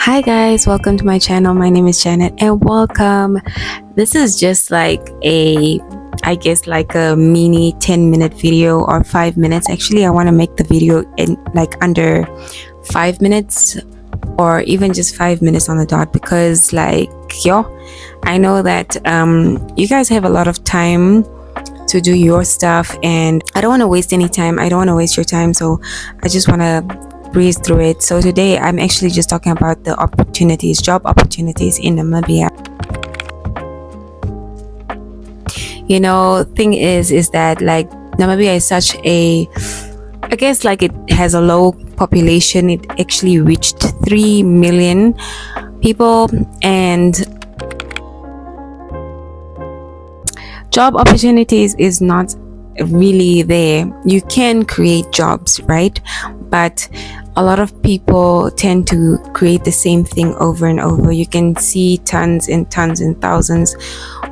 Hi guys, welcome to my channel. My name is Janet and welcome. This is just like a mini 10-minute video or 5 minutes. Actually, I want to make the video in like under 5 minutes or even just 5 minutes on the dot because I know that you guys have a lot of time to do your stuff and I don't want to waste any time. I don't want to waste your time, so I just want to breeze through it. So today I'm actually just talking about the opportunities, job opportunities in Namibia. You know, thing is that like Namibia is such a, I guess like it has a low population. It actually reached 3 million people and job opportunities is not really there. You can create jobs, right? But a lot of people tend to create the same thing over and over. You can see tons and tons and thousands,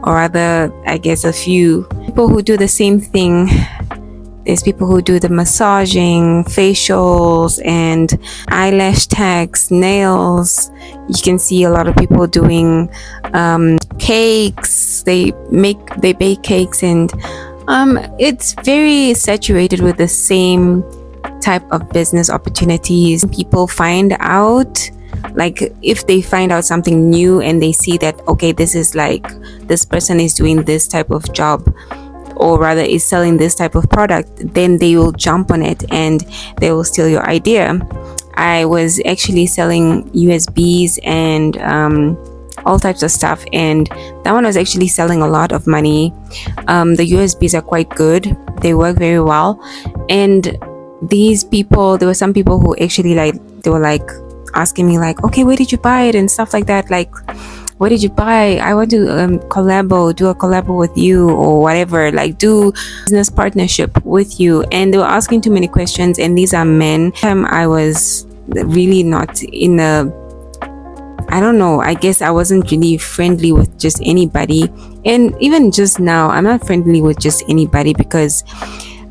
or rather, I guess a few people who do the same thing. There's people who do the massaging, facials, and eyelash tags, nails. You can see a lot of people doing cakes. They bake cakes, and it's very saturated with the same type of business opportunities. People find out, like if they find out something new and they see that okay, this is like this person is doing this type of job, or rather is selling this type of product, then they will jump on it and they will steal your idea. I was actually selling USBs and all types of stuff, and that one was actually selling a lot of money. The USBs are quite good, they work very well, and these people, there were some people who actually they were asking me okay, where did you buy it and stuff like that, like what did you buy? I want to do a collabo with you, or whatever, like do business partnership with you. And they were asking too many questions, and these are men. I was really not in I don't know, I guess I wasn't really friendly with just anybody, and even just now I'm not friendly with just anybody because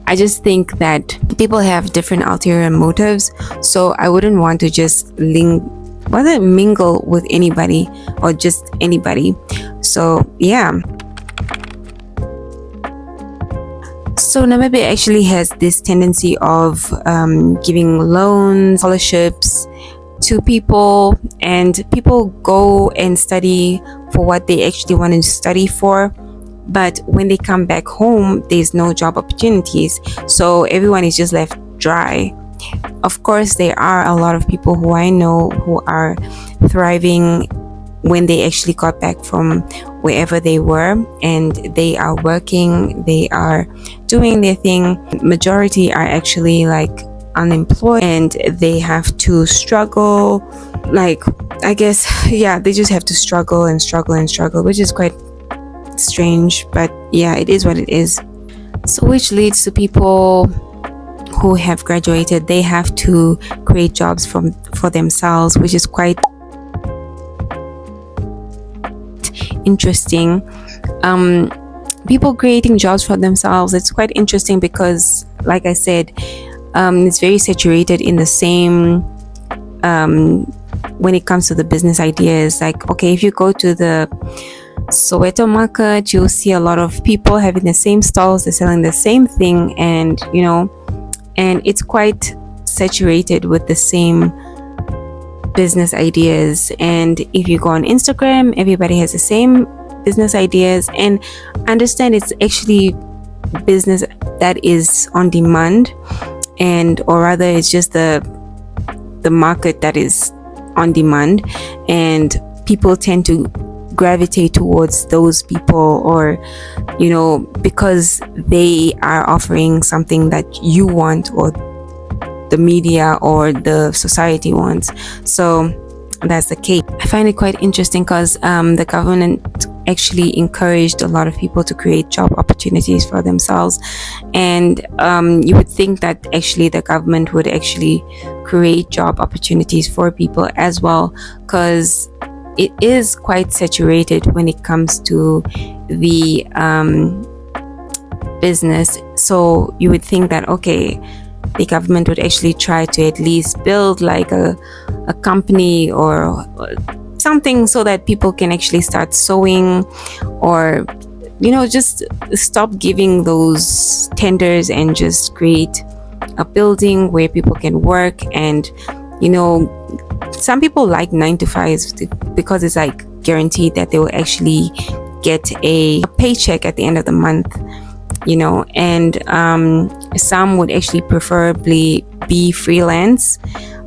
I just think that people have different ulterior motives, so I wouldn't want to just mingle with anybody or just anybody. So yeah. So Namibia actually has this tendency of giving loans, scholarships to people, and people go and study for what they actually want to study for. But when they come back home, there's no job opportunities, so everyone is just left dry. Of course, there are a lot of people who I know who are thriving when they actually got back from wherever they were, and they are working, they are doing their thing. Majority are actually unemployed, and they have to struggle, I guess, yeah, they just have to struggle and struggle and struggle, which is quite strange, but yeah, it is what it is. So which leads to people who have graduated, they have to create jobs for themselves, which is quite interesting. People creating jobs for themselves, it's quite interesting because like I said, it's very saturated in the same when it comes to the business ideas. Like okay, if you go to the Soweto market, you'll see a lot of people having the same stalls, they're selling the same thing, and and it's quite saturated with the same business ideas. And if you go on Instagram, everybody has the same business ideas, and understand it's actually business that is on demand, and or rather it's just the market that is on demand, and people tend to gravitate towards those people, or because they are offering something that you want, or the media or the society wants. So that's the case. I find it quite interesting because the government actually encouraged a lot of people to create job opportunities for themselves, and you would think that actually the government would actually create job opportunities for people as well, because it is quite saturated when it comes to the business. So you would think that okay, the government would actually try to at least build like a company or something so that people can actually start sewing, or just stop giving those tenders and just create a building where people can work. And some people like 9 to 5s because it's like guaranteed that they will actually get a paycheck at the end of the month, and some would actually preferably be freelance,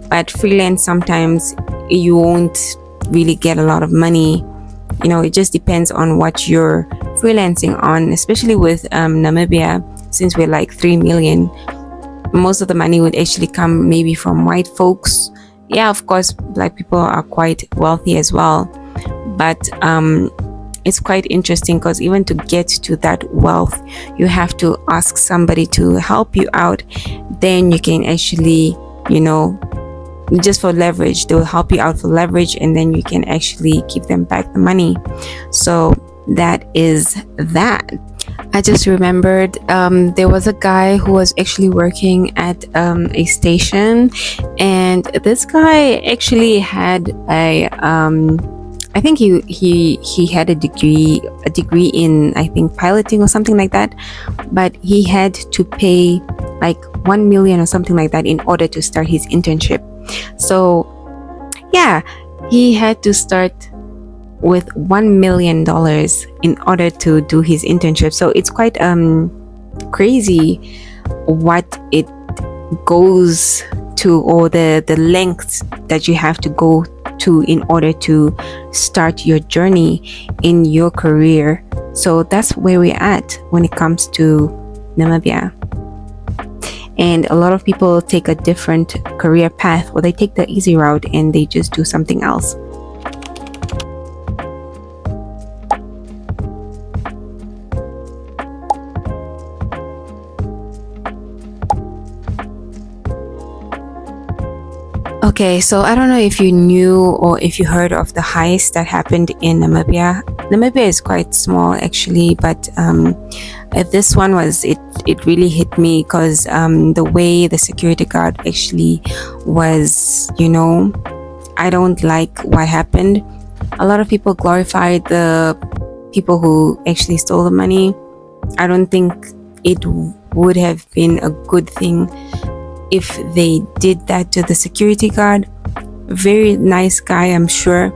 but freelance sometimes you won't really get a lot of money. It just depends on what you're freelancing on, especially with Namibia, since we're like 3 million. Most of the money would actually come maybe from white folks. Yeah, of course, black people are quite wealthy as well, but it's quite interesting because even to get to that wealth, you have to ask somebody to help you out. Then you can actually, just for leverage, they will help you out for leverage, and then you can actually give them back the money. So that is that. I just remembered there was a guy who was actually working at a station, and this guy actually had I think he had a degree in, I think, piloting or something like that, but he had to pay like 1 million or something like that in order to start his internship. So yeah, he had to start with $1 million in order to do his internship. So it's quite crazy what it goes to, or the lengths that you have to go to in order to start your journey in your career. So that's where we're at when it comes to Namibia. And a lot of people take a different career path, or they take the easy route and they just do something else. Okay, so I don't know if you knew or if you heard of the heist that happened in Namibia. Namibia is quite small actually, but this one it really hit me because the way the security guard actually was, I don't like what happened. A lot of people glorified the people who actually stole the money. I don't think it would have been a good thing if they did that to the security guard. Very nice guy, I'm sure.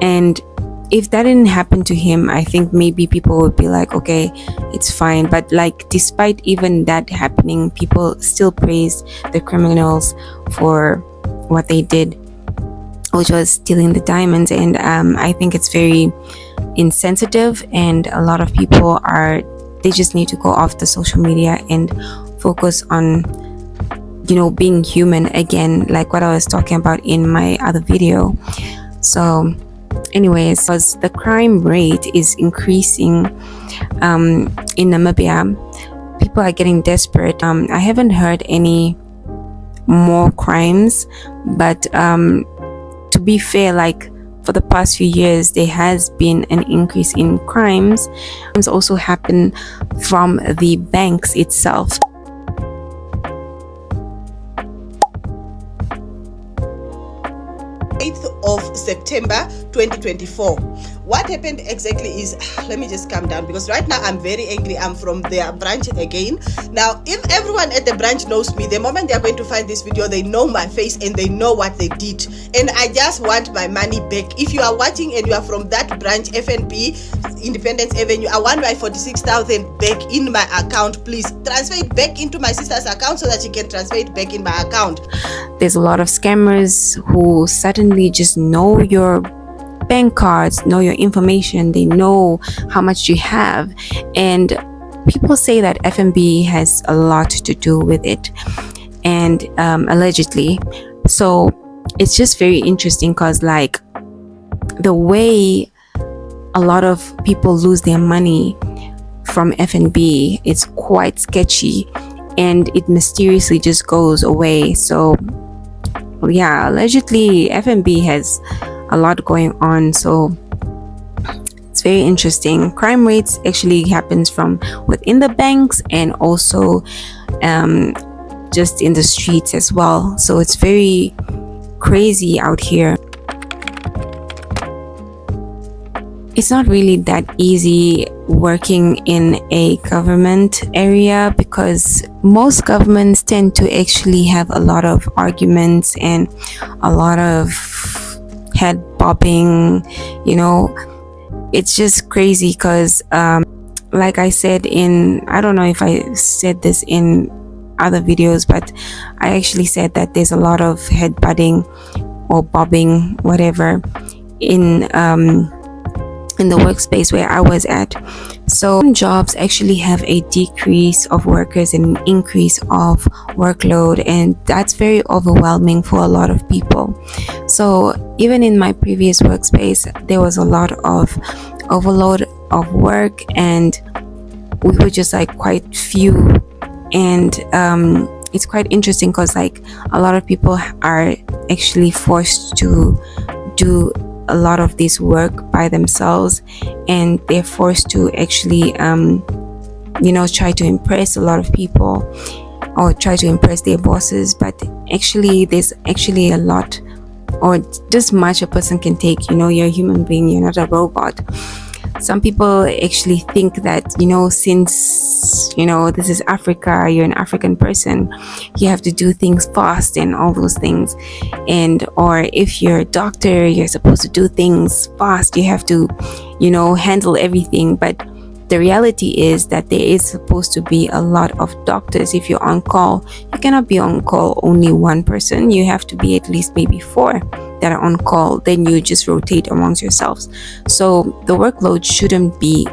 And if that didn't happen to him, I think maybe people would be like, okay, it's fine. But like, despite even that happening, people still praised the criminals for what they did, which was stealing the diamonds. And I think it's very insensitive, and a lot of people they just need to go off the social media and focus on being human again, like what I was talking about in my other video. So anyways, because the crime rate is increasing in Namibia, people are getting desperate. I haven't heard any more crimes, but to be fair, like for the past few years there has been an increase in crimes. Crimes also happen from the banks itself. 8th of September 2024. What happened exactly is, let me just calm down because right now I'm very angry. I'm from their branch again. Now, if everyone at the branch knows me, the moment they are going to find this video, they know my face and they know what they did. And I just want my money back. If you are watching and you are from that branch, FNP, Independence Avenue, I want my 46,000 back in my account. Please transfer it back into my sister's account so that she can transfer it back in my account. There's a lot of scammers who suddenly just know your bank cards, know your information, they know how much you have, and people say that FNB has a lot to do with it, and allegedly. So it's just very interesting because like the way a lot of people lose their money from FNB, it's quite sketchy, and it mysteriously just goes away. So yeah, allegedly FNB has a lot going on, so it's very interesting. Crime rates actually happens from within the banks and also just in the streets as well. So it's very crazy out here. It's not really that easy working in a government area, because most governments tend to actually have a lot of arguments and a lot of head bobbing. It's just crazy because like I said I don't know if I said this in other videos, but I actually said that there's a lot of head butting or bobbing, whatever, in the workspace where I was at. So some jobs actually have a decrease of workers and an increase of workload, and that's very overwhelming for a lot of people. So even in my previous workspace, there was a lot of overload of work, and we were just like quite few. And it's quite interesting because like a lot of people are actually forced to do a lot of this work by themselves, and they're forced to actually try to impress a lot of people or try to impress their bosses. But actually there's actually a lot, or just much a person can take. You're a human being, you're not a robot. Some people actually think that since this is Africa, you're an African person, you have to do things fast and all those things, or if you're a doctor, you're supposed to do things fast, you have to handle everything. But the reality is that there is supposed to be a lot of doctors. If you're on call, you cannot be on call only one person, you have to be at least maybe 4 that are on call. Then you just rotate amongst yourselves. So the workload shouldn't be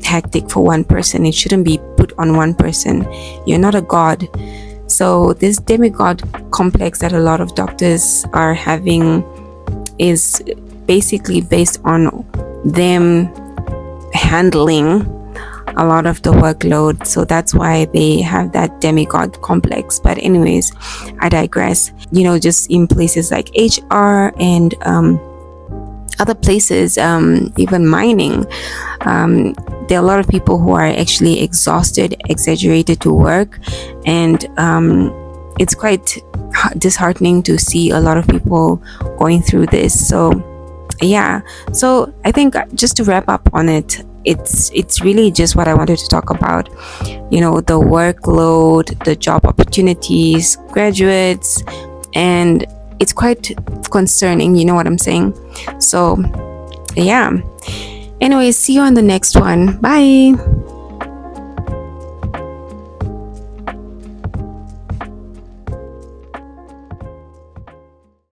hectic for one person. It shouldn't be put on one person. You're not a god. So this demigod complex that a lot of doctors are having is basically based on them handling a lot of the workload. So that's why they have that demigod complex. But anyways, I digress. Just in places like HR and other places, even mining, there are a lot of people who are actually exhausted, exaggerated to work, and it's quite disheartening to see a lot of people going through this. So yeah, so I think just to wrap up on it, it's really just what I wanted to talk about. The workload, the job opportunities, graduates, and it's quite concerning, you know what I'm saying? So yeah, anyways, see you on the next one. Bye.